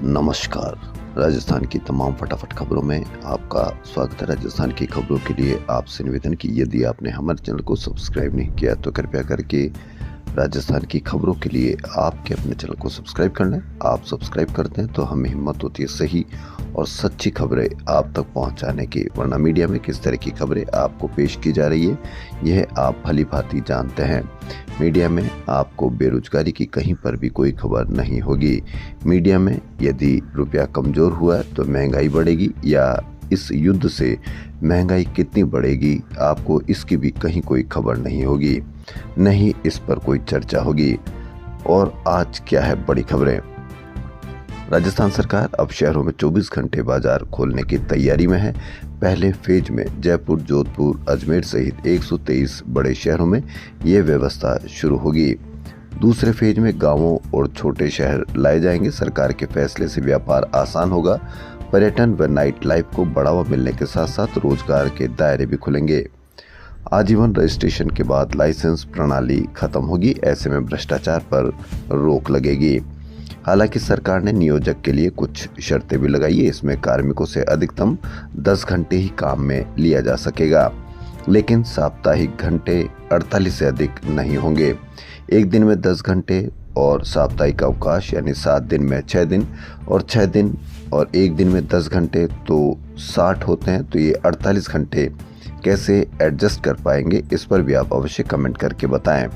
नमस्कार। राजस्थान की तमाम फटाफट खबरों में आपका स्वागत है। राजस्थान की खबरों के लिए आपसे निवेदन कि यदि आपने हमारे चैनल को सब्सक्राइब नहीं किया तो कृपया करके राजस्थान की खबरों के लिए आपके अपने चैनल को सब्सक्राइब कर लें। आप सब्सक्राइब करते हैं तो हमें हिम्मत होती है सही और सच्ची खबरें आप तक पहुंचाने की, वरना मीडिया में किस तरह की खबरें आपको पेश की जा रही है यह आप भली भांति जानते हैं। मीडिया में आपको बेरोजगारी की कहीं पर भी कोई खबर नहीं होगी। मीडिया में यदि रुपया कमज़ोर हुआ है तो महंगाई बढ़ेगी या इस युद्ध से महंगाई कितनी बढ़ेगी आपको इसकी भी कहीं कोई खबर नहीं होगी, नहीं इस पर कोई चर्चा होगी। और आज क्या है बड़ी खबरें। राजस्थान सरकार अब शहरों में 24 घंटे बाजार खोलने की तैयारी में है। पहले फेज में जयपुर, जोधपुर, अजमेर सहित 123 बड़े शहरों में ये व्यवस्था शुरू होगी। दूसरे फेज में गांवों और छोटे शहर लाए जाएंगे। सरकार के फैसले से व्यापार आसान होगा। पर्यटन व नाइट लाइफ को बढ़ावा मिलने के साथ साथ रोजगार के दायरे भी खुलेंगे। आजीवन रजिस्ट्रेशन के बाद लाइसेंस प्रणाली खत्म होगी। ऐसे में भ्रष्टाचार पर रोक लगेगी। हालांकि सरकार ने नियोजक के लिए कुछ शर्तें भी लगाई है। इसमें कार्मिकों से अधिकतम 10 घंटे ही काम में लिया जा सकेगा, लेकिन साप्ताहिक घंटे 48 से अधिक नहीं होंगे। एक दिन में 10 घंटे और साप्ताहिक अवकाश यानी 7 दिन में 6 दिन और 6 दिन और एक दिन में 10 घंटे तो 60 होते हैं। तो ये 48 घंटे कैसे एडजस्ट कर पाएंगे, इस पर भी आप अवश्य कमेंट करके बताएं।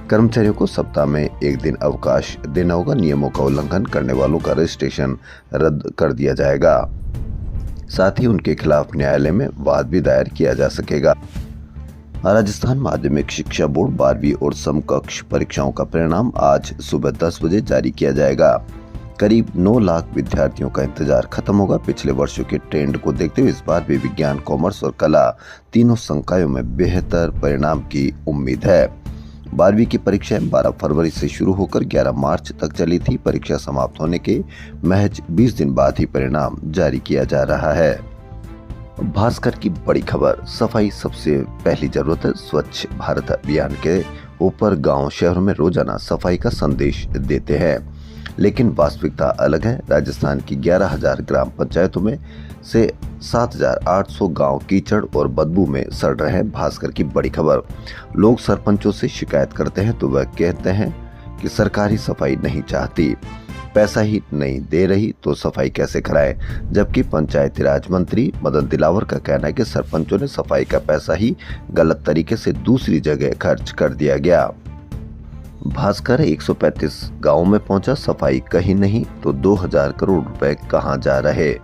कर्मचारियों को सप्ताह में एक दिन अवकाश देना होगा। नियमों का उल्लंघन करने वालों का रजिस्ट्रेशन रद्द कर दिया जाएगा। साथ ही उनके खिलाफ न्यायालय में वाद भी दायर किया जा सकेगा। राजस्थान माध्यमिक शिक्षा बोर्ड 12वीं और समकक्ष परीक्षाओं का परिणाम आज सुबह 10 बजे जारी किया जाएगा। करीब 9 लाख विद्यार्थियों का इंतजार खत्म होगा। पिछले वर्षों के ट्रेंड को देखते हुए इस बार भी विज्ञान, कॉमर्स और कला तीनों संकायों में बेहतर परिणाम की उम्मीद है। 12वीं की परीक्षाएं 12 फरवरी से शुरू होकर 11 मार्च तक चली थी। परीक्षा समाप्त होने के महज 20 दिन बाद ही परिणाम जारी किया जा रहा है। भास्कर की बड़ी खबर, सफाई सबसे पहली जरूरत है। स्वच्छ भारत अभियान के ऊपर गांव शहरों में रोजाना सफाई का संदेश देते हैं, लेकिन वास्तविकता अलग है। राजस्थान की 11,000 ग्राम पंचायतों में से 7,800 गांव कीचड़ और बदबू में सड़ रहे हैं। भास्कर की बड़ी खबर, लोग सरपंचों से शिकायत करते हैं तो वह कहते हैं कि सरकार ही सफाई नहीं चाहती, पैसा ही नहीं दे रही तो सफाई कैसे कराएं। जबकि पंचायती राज मंत्री मदन दिलावर का कहना है कि सरपंचों ने सफाई का पैसा ही गलत तरीके से दूसरी जगह खर्च कर दिया गया। भास्कर 135 गांवों में पहुंचा, सफाई कहीं नहीं तो 2,000 करोड़ रुपए कहां जा रहे।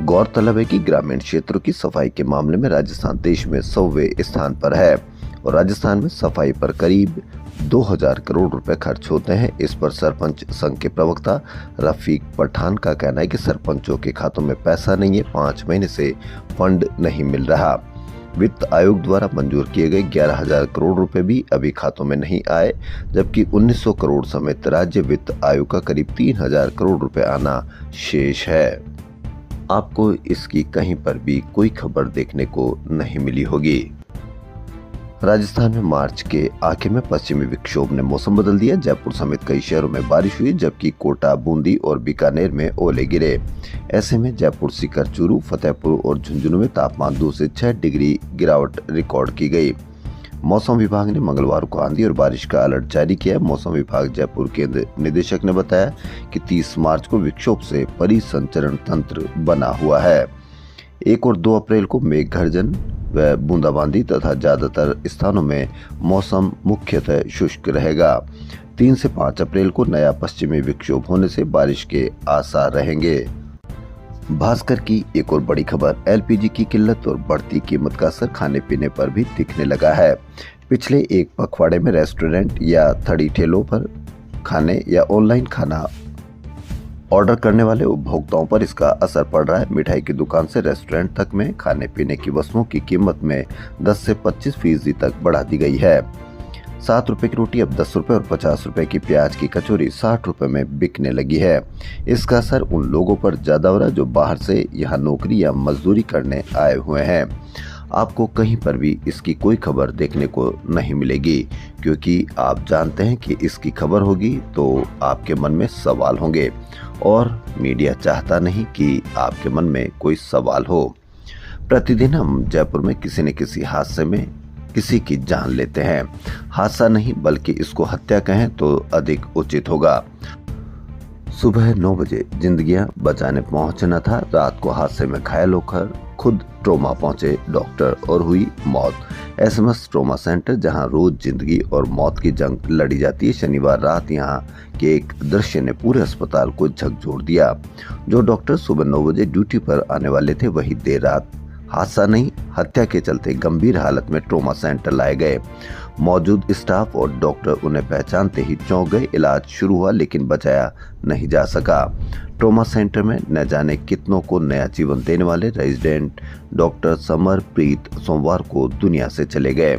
गौरतलब है कि ग्रामीण क्षेत्रों की सफाई के मामले में राजस्थान देश में 100वें स्थान पर है और राजस्थान में सफाई पर करीब 2,000 करोड़ रुपए खर्च होते हैं। इस पर सरपंच संघ के प्रवक्ता रफीक पठान का कहना है कि सरपंचों के खातों में पैसा नहीं है। 5 महीने से फंड नहीं मिल रहा। वित्त आयोग द्वारा मंजूर किए गए 11,000 करोड़ रुपए भी अभी खातों में नहीं आए, जबकि 1,900 करोड़ समेत राज्य वित्त आयोग का करीब 3,000 करोड़ रुपए आना शेष है। आपको इसकी कहीं पर भी कोई खबर देखने को नहीं मिली होगी। राजस्थान में मार्च के आखिर में पश्चिमी विक्षोभ ने मौसम बदल दिया। जयपुर समेत कई शहरों में बारिश हुई, जबकि कोटा, बूंदी और बीकानेर में ओले गिरे। ऐसे में जयपुर, सीकर, चूरू, फतेहपुर और झुंझुनू में तापमान 2 से 6 डिग्री गिरावट रिकॉर्ड की गई। मौसम विभाग ने मंगलवार को आंधी और बारिश का अलर्ट जारी किया है। मौसम विभाग जयपुर केंद्र निदेशक ने बताया कि 30 मार्च को विक्षोभ से परिसंचरण तंत्र बना हुआ है। 1 और 2 अप्रैल को मेघ गर्जन व बूंदाबांदी तथा ज्यादातर स्थानों में मौसम मुख्यतः शुष्क रहेगा। 3 से 5 अप्रैल को नया पश्चिमी विक्षोभ होने से बारिश के आसार रहेंगे। भास्कर की एक और बड़ी खबर, एलपीजी की किल्लत और बढ़ती कीमत का असर खाने पीने पर भी दिखने लगा है। पिछले एक पखवाड़े में रेस्टोरेंट या थड़ी ठेलों पर खाने या ऑनलाइन खाना ऑर्डर करने वाले उपभोक्ताओं पर इसका असर पड़ रहा है। मिठाई की दुकान से रेस्टोरेंट तक में खाने पीने की वस्तुओं की कीमत में 10 से 25% तक बढ़ा दी गई है। 7 रुपए की रोटी अब 10 रुपए और 50 रुपए की प्याज की कचौरी 60 रुपए में बिकने लगी है। इसका असर उन लोगों पर ज्यादा हो रहा है जो बाहर से यहाँ नौकरी या मजदूरी करने आए हुए हैं। आपको कहीं पर भी इसकी कोई खबर देखने को नहीं मिलेगी, क्योंकि आप जानते हैं कि इसकी खबर होगी तो आपके मन में सवाल होंगे और मीडिया चाहता नहीं कि आपके मन में कोई सवाल हो। प्रतिदिन हम जयपुर में किसी न किसी हादसे में किसी की जान लेते हैं। हादसा नहीं बल्कि इसको हत्या कहें तो अधिक उचित होगा। सुबह 9 बजे जिंदगियां बचाने पहुंचना था, रात को हादसे में घायल होकर खुद ट्रोमा पहुंचे डॉक्टर और हुई मौत। एसएमएस ट्रोमा सेंटर, जहां रोज जिंदगी और मौत की जंग लड़ी जाती है, शनिवार रात यहां के एक दृश्य ने पूरे अस्पताल को झकझोर दिया। जो डॉक्टर सुबह 9 बजे ड्यूटी पर आने वाले थे, वही देर रात हादसा नहीं हत्या के चलते गंभीर हालत में ट्रोमा सेंटर लाए गए। मौजूद स्टाफ और डॉक्टर उन्हें पहचानते ही चौंक गए। इलाज शुरू हुआ लेकिन बचाया नहीं जा सका। ट्रोमा सेंटर में न जाने कितनों को नया जीवन देने वाले रेजिडेंट डॉक्टर समरप्रीत सोमवार को दुनिया से चले गए।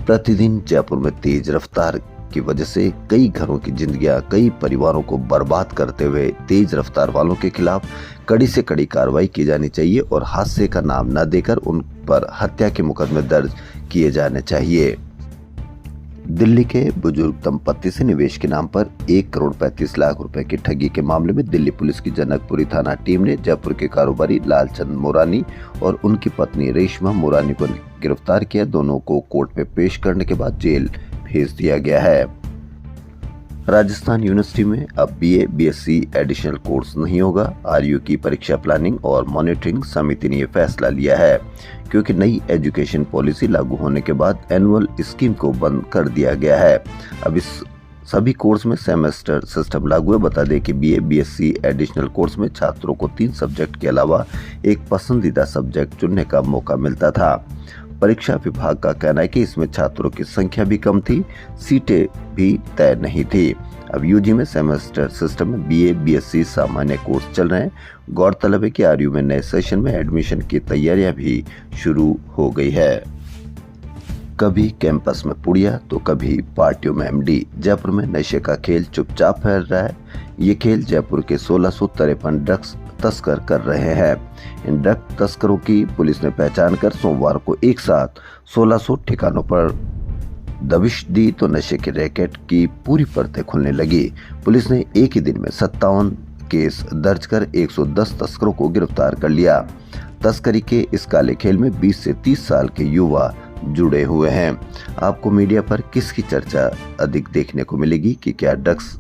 प्रतिदिन जयपुर में तेज रफ्तार की वजह से कई घरों की जिंदगियां, कई परिवारों को बर्बाद करते हुए तेज रफ्तार वालों के खिलाफ कड़ी से कड़ी कार्रवाई की जानी चाहिए और हादसे का नाम न देकर उन पर हत्या के मुकदमे दर्ज किए जाने चाहिए। दिल्ली के बुजुर्ग दंपत्ति से निवेश के नाम पर 1 करोड़ 35 लाख रुपए की ठगी के मामले में दिल्ली पुलिस की जनकपुरी थाना टीम ने जयपुर के कारोबारी लालचंद मोरानी और उनकी पत्नी रेशमा मोरानी को गिरफ्तार किया। दोनों को कोर्ट में पेश करने के बाद जेल भेज दिया गया है। राजस्थान यूनिवर्सिटी में अब बीए बीएससी एडिशनल कोर्स नहीं होगा। आरयू की परीक्षा प्लानिंग और मॉनिटरिंग समिति ने यह फैसला लिया है क्योंकि नई एजुकेशन पॉलिसी लागू होने के बाद एनुअल स्कीम को बंद कर दिया गया है। अब इस सभी कोर्स में सेमेस्टर सिस्टम लागू है। बता दें कि बीए बीएससी एडिशनल कोर्स में छात्रों को 3 सब्जेक्ट के अलावा एक पसंदीदा सब्जेक्ट चुनने का मौका मिलता था। परीक्षा विभाग का कहना है कि इसमें छात्रों की संख्या भी कम थी, सीटें भी तय नहीं थी। अब यूजी में सेमेस्टर सिस्टम में बीए बीएससी सामान्य कोर्स चल रहे हैं। गौरतलब है कि आरयू में नए सेशन में एडमिशन की तैयारियां भी शुरू हो गई है। कभी कैंपस में पुड़िया तो कभी पार्टियों में एमडी। जयपुर में नशे का खेल चुपचाप फैल रहा है। ये खेल जयपुर के 1653 ड्रग्स तस्कर कर रहे हैं। इन ड्रग तस्करों की पुलिस ने पहचान कर सोमवार को एक साथ 1600 ठिकानों पर दबिश दी तो नशे के रैकेट की पूरी परतें खुलने लगी। पुलिस ने एक ही दिन में 57 केस दर्ज कर 110 तस्करों को गिरफ्तार कर लिया। तस्करी के इस काले खेल में 20 से 30 साल के युवा जुड़े हुए हैं। आपको मीडिया पर किसकी चर्चा अधिक देखने को मिलेगी कि क्या ड्रग्स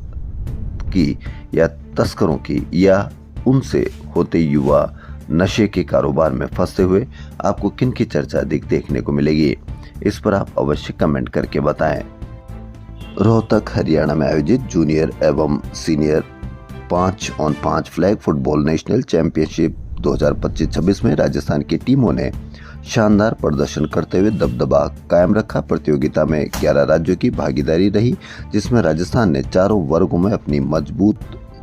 की या तस्करों की, या उनसे होते युवा नशे के कारोबार में फंसते हुए? आपको किन की चर्चा अधिक देखने को मिलेगी? इस पर आप अवश्य कमेंट करके बताएं। रोहतक हरियाणा में आयोजित जूनियर एवं senior 5-on-5 flag football national championship 2025-26 में राजस्थान की टीमों ने शानदार प्रदर्शन करते हुए दबदबा कायम रखा। प्रतियोगिता में 11 राज्यों की भागीदारी रही, जिसमें राजस्थान ने चारों वर्गों में अपनी मजबूत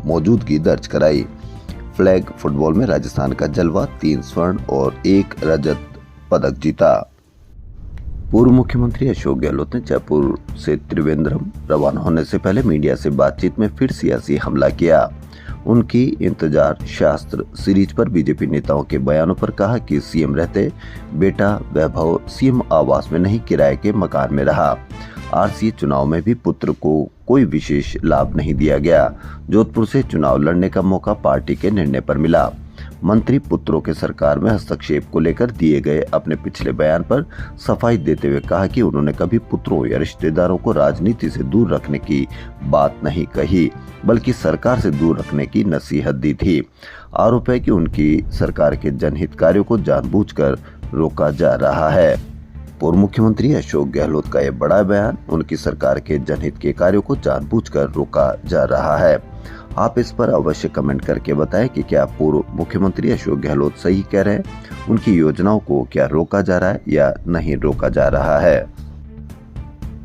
मौजूदगी दर्ज कराई। फ्लैग फुटबॉल में राजस्थान का जलवा 3 स्वर्ण और 1 रजत पदक जीता। पूर्व मुख्यमंत्री अशोक गहलोत ने जयपुर से त्रिवेंद्रम रवाना होने से पहले मीडिया से बातचीत में फिर सियासी हमला किया। उनकी इंतजार शास्त्र सीरीज पर बीजेपी नेताओं के बयानों पर कहा कि सीएम रहते बेटा वैभव सीएम आवास में नहीं, किराए के मकान में रहा। आरसीए चुनाव में भी पुत्र को कोई विशेष लाभ नहीं दिया गया। जोधपुर से चुनाव लड़ने का मौका पार्टी के निर्णय पर मिला। मंत्री पुत्रों के सरकार में हस्तक्षेप को लेकर दिए गए अपने पिछले बयान पर सफाई देते हुए कहा कि उन्होंने कभी पुत्रों या रिश्तेदारों को राजनीति से दूर रखने की बात नहीं कही, बल्कि सरकार से दूर रखने की नसीहत दी थी। आरोप है कि उनकी सरकार के जनहित कार्यों को जानबूझकर रोका जा रहा है। पूर्व मुख्यमंत्री अशोक गहलोत का यह बड़ा बयान, उनकी सरकार के जनहित के कार्यों को जानबूझकर रोका जा रहा है। आप इस पर अवश्य कमेंट करके बताएं कि क्या पूर्व मुख्यमंत्री अशोक गहलोत सही कह रहे हैं। उनकी योजनाओं को क्या रोका जा रहा है या नहीं रोका जा रहा है।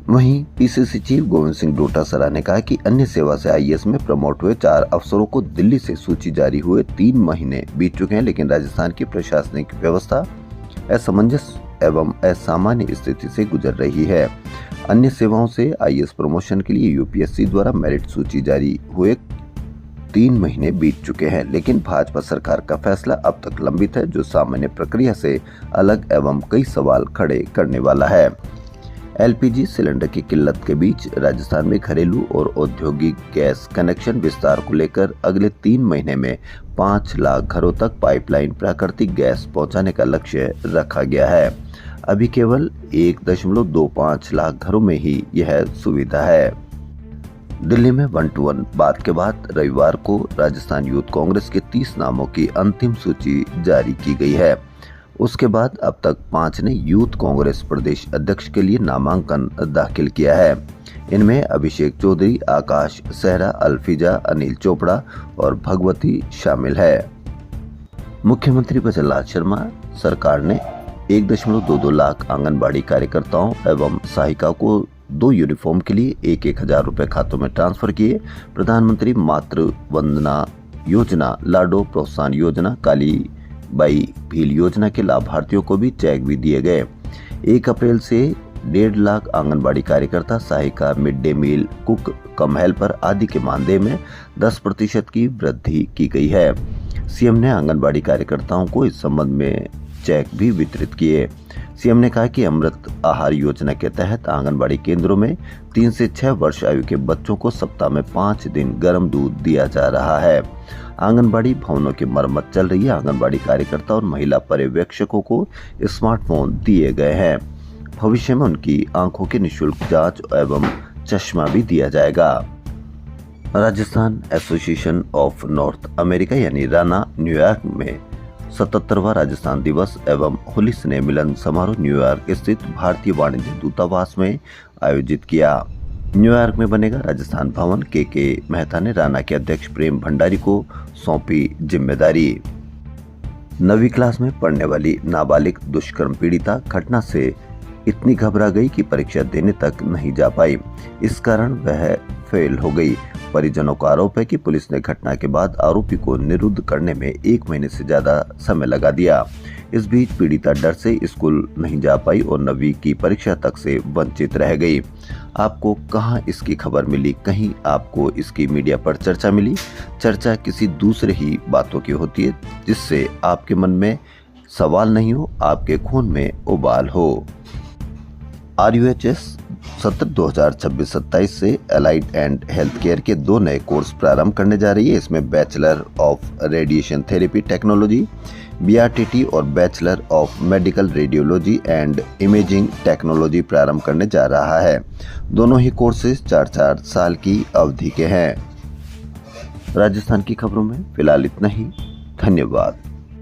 वहीं पीसीसी चीफ गोविंद सिंह डोटासरा ने कहा कि अन्य सेवा से आईएएस में प्रमोट हुए 4 अफसरों को दिल्ली से सूची जारी हुए 3 महीने बीत चुके हैं, लेकिन राजस्थान की प्रशासनिक व्यवस्था असमंजस एवं असामान्य स्थिति से गुजर रही है। अन्य सेवाओं से आईएएस प्रमोशन के लिए यूपीएससी द्वारा मेरिट सूची जारी हुए 3 महीने बीत चुके हैं, लेकिन भाजपा सरकार का फैसला अब तक लंबित है, जो सामान्य प्रक्रिया से अलग एवं कई सवाल खड़े करने वाला है। एलपीजी सिलेंडर की किल्लत के बीच राजस्थान में घरेलू और औद्योगिक गैस कनेक्शन विस्तार को लेकर अगले 3 महीने में 5 लाख घरों तक पाइपलाइन प्राकृतिक गैस पहुंचाने का लक्ष्य रखा गया है। अभी केवल 1.25 लाख घरों में ही यह सुविधा है। दिल्ली में 1-to-1 बात के बाद रविवार को राजस्थान यूथ कांग्रेस के 30 नामों की अंतिम सूची जारी की गई है। उसके बाद अब तक 5 ने यूथ कांग्रेस प्रदेश अध्यक्ष के लिए नामांकन दाखिल किया है। इनमें अभिषेक चौधरी, आकाश सहरा, अल्फिजा, अनिल चोपड़ा और भगवती शामिल है। मुख्यमंत्री प्रचलाद शर्मा सरकार ने 1.22 लाख आंगनबाड़ी कार्यकर्ताओं एवं सहायिका को 2 यूनिफॉर्म के लिए 1,000 रुपए खातों में ट्रांसफर किए। प्रधानमंत्री मातृ वंदना योजना, लाडो प्रोत्साहन योजना, काली बाई भील योजना के लाभार्थियों को भी चेक भी दिए गए। 1 अप्रैल से 1.5 लाख आंगनबाड़ी कार्यकर्ता, सहायिका, मिड डे मील कुक, कम हेल्पर आदि के मानदेय में 10% की वृद्धि की गई है। सीएम ने आंगनबाड़ी कार्यकर्ताओं को इस संबंध में चेक भी वितरित किए। सीएम ने कहा कि अमृत आहार योजना के तहत आंगनबाड़ी केंद्रों में 3 से 6 वर्ष आयु के बच्चों को सप्ताह में 5 दिन गर्म दूध दिया जा रहा है। आंगनबाड़ी भवनों की मरम्मत चल रही है। आंगनबाड़ी कार्यकर्ता और महिला पर्यवेक्षकों को स्मार्टफोन दिए गए हैं। भविष्य में उनकी आंखों की निःशुल्क जांच एवं चश्मा भी दिया जाएगा। Rajasthan association of north America यानी राना न्यूयॉर्क में 77वां राजस्थान दिवस एवं होली स्नेह मिलन समारोह न्यूयॉर्क स्थित भारतीय वाणिज्य दूतावास में आयोजित किया। न्यूयॉर्क में बनेगा राजस्थान भवन। के मेहता ने राना के अध्यक्ष प्रेम भंडारी को सौंपी जिम्मेदारी। 9वीं क्लास में पढ़ने वाली नाबालिग दुष्कर्म पीड़िता घटना से इतनी घबरा गई कि परीक्षा देने तक नहीं जा पाई। इस कारण वह फेल हो गई। परिजनों का आरोप है कि पुलिस ने घटना के बाद आरोपी को निरुद्ध करने में 1 महीने से ज्यादा समय लगा दिया। इस बीच पीड़िता डर से स्कूल नहीं जा पाई और 9वीं की परीक्षा तक से वंचित रह गई। आपको कहां इसकी खबर मिली? कहीं आपको इसकी मीडिया पर चर्चा मिली? चर्चा किसी दूसरे ही बातों की होती है, जिससे आपके मन में सवाल नहीं हो, आपके खून में उबाल हो। RUHS सत्र 2026-27 से एलाइड एंड हेल्थ केयर के 2 नए कोर्स प्रारंभ करने जा रही है। इसमें bachelor of radiation therapy technology BRTT और bachelor of medical radiology and imaging technology प्रारंभ करने जा रहा है। दोनों ही कोर्सेज 4-4 साल की अवधि के हैं। राजस्थान की खबरों में फिलहाल इतना ही। धन्यवाद।